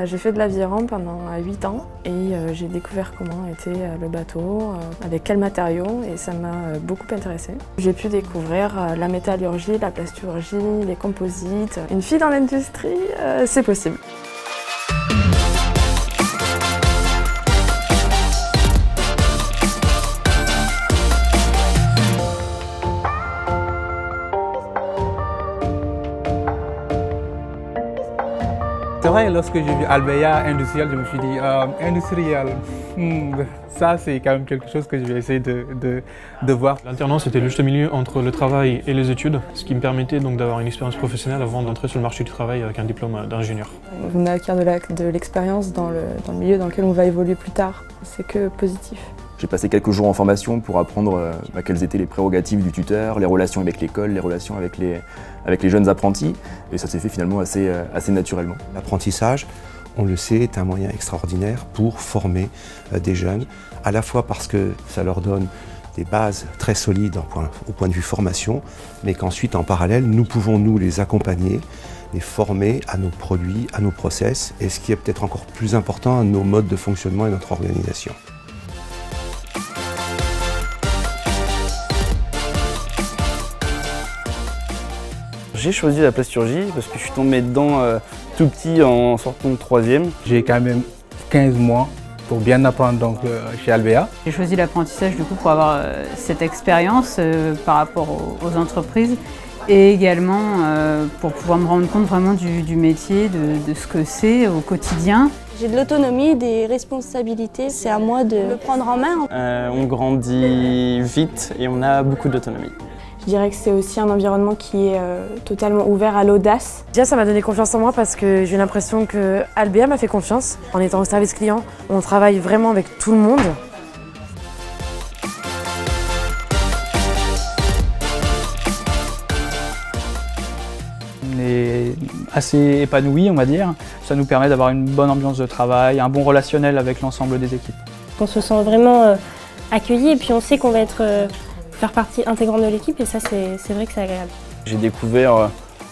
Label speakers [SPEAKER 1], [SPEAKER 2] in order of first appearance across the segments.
[SPEAKER 1] J'ai fait de l'aviron pendant 8 ans et j'ai découvert comment était le bateau, avec quels matériaux, et ça m'a beaucoup intéressée. J'ai pu découvrir la métallurgie, la plasturgie, les composites. Une fille dans l'industrie, c'est possible.
[SPEAKER 2] C'est vrai, lorsque j'ai vu Albéa industriel, je me suis dit industriel, ça c'est quand même quelque chose que je vais essayer de voir.
[SPEAKER 3] L'alternance était le juste milieu entre le travail et les études, ce qui me permettait donc d'avoir une expérience professionnelle avant d'entrer sur le marché du travail avec un diplôme d'ingénieur.
[SPEAKER 1] On acquiert de l'expérience dans le milieu dans lequel on va évoluer plus tard, c'est que positif.
[SPEAKER 4] J'ai passé quelques jours en formation pour apprendre quelles étaient les prérogatives du tuteur, les relations avec l'école, les relations avec les jeunes apprentis, et ça s'est fait finalement assez naturellement.
[SPEAKER 5] L'apprentissage, on le sait, est un moyen extraordinaire pour former des jeunes, à la fois parce que ça leur donne des bases très solides au point de vue formation, mais qu'ensuite en parallèle, nous pouvons nous les accompagner, les former à nos produits, à nos process, et ce qui est peut-être encore plus important, à nos modes de fonctionnement et notre organisation.
[SPEAKER 6] J'ai choisi la plasturgie parce que je suis tombé dedans tout petit en sortant de 3e.
[SPEAKER 2] J'ai quand même 15 mois pour bien apprendre donc, chez Albéa.
[SPEAKER 7] J'ai choisi l'apprentissage du coup pour avoir cette expérience par rapport aux entreprises et également pour pouvoir me rendre compte vraiment du métier, de ce que c'est au quotidien.
[SPEAKER 8] J'ai de l'autonomie, des responsabilités, c'est à moi de le prendre en main.
[SPEAKER 9] On grandit vite et on a beaucoup d'autonomie.
[SPEAKER 1] Je dirais que c'est aussi un environnement qui est totalement ouvert à l'audace.
[SPEAKER 10] Déjà, ça m'a donné confiance en moi parce que j'ai l'impression que Albéa m'a fait confiance. En étant au service client, on travaille vraiment avec tout le monde.
[SPEAKER 11] On est assez épanoui, on va dire. Ça nous permet d'avoir une bonne ambiance de travail, un bon relationnel avec l'ensemble des équipes.
[SPEAKER 8] On se sent vraiment accueilli et puis on sait qu'on va faire partie intégrante de l'équipe et ça c'est vrai que c'est agréable.
[SPEAKER 6] J'ai découvert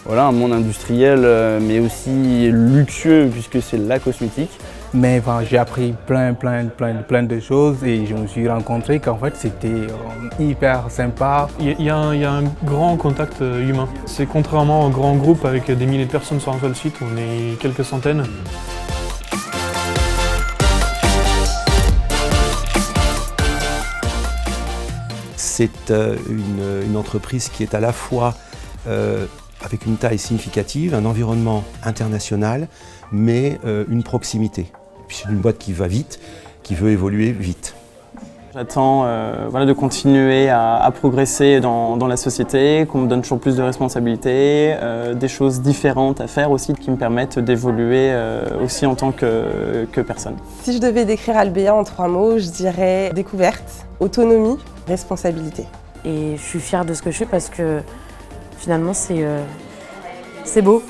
[SPEAKER 6] un monde industriel mais aussi luxueux puisque c'est la cosmétique.
[SPEAKER 2] Mais j'ai appris plein de choses et je me suis rencontré qu'en fait c'était hyper sympa.
[SPEAKER 3] Il y a un grand contact humain. C'est contrairement aux grands groupes avec des milliers de personnes sur un seul site, on est quelques centaines.
[SPEAKER 5] C'est une entreprise qui est à la fois avec une taille significative, un environnement international, mais une proximité. C'est une boîte qui va vite, qui veut évoluer vite.
[SPEAKER 9] J'attends de continuer à progresser dans la société, qu'on me donne toujours plus de responsabilités, des choses différentes à faire aussi qui me permettent d'évoluer aussi en tant que personne.
[SPEAKER 12] Si je devais décrire Albéa en 3 mots, je dirais découverte, autonomie, responsabilité.
[SPEAKER 10] Et je suis fière de ce que je fais parce que finalement c'est beau.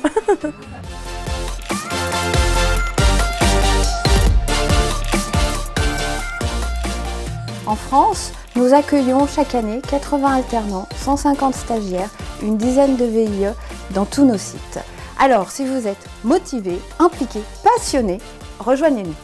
[SPEAKER 13] En France, nous accueillons chaque année 80 alternants, 150 stagiaires, une dizaine de VIE dans tous nos sites. Alors, si vous êtes motivé, impliqué, passionné, rejoignez-nous.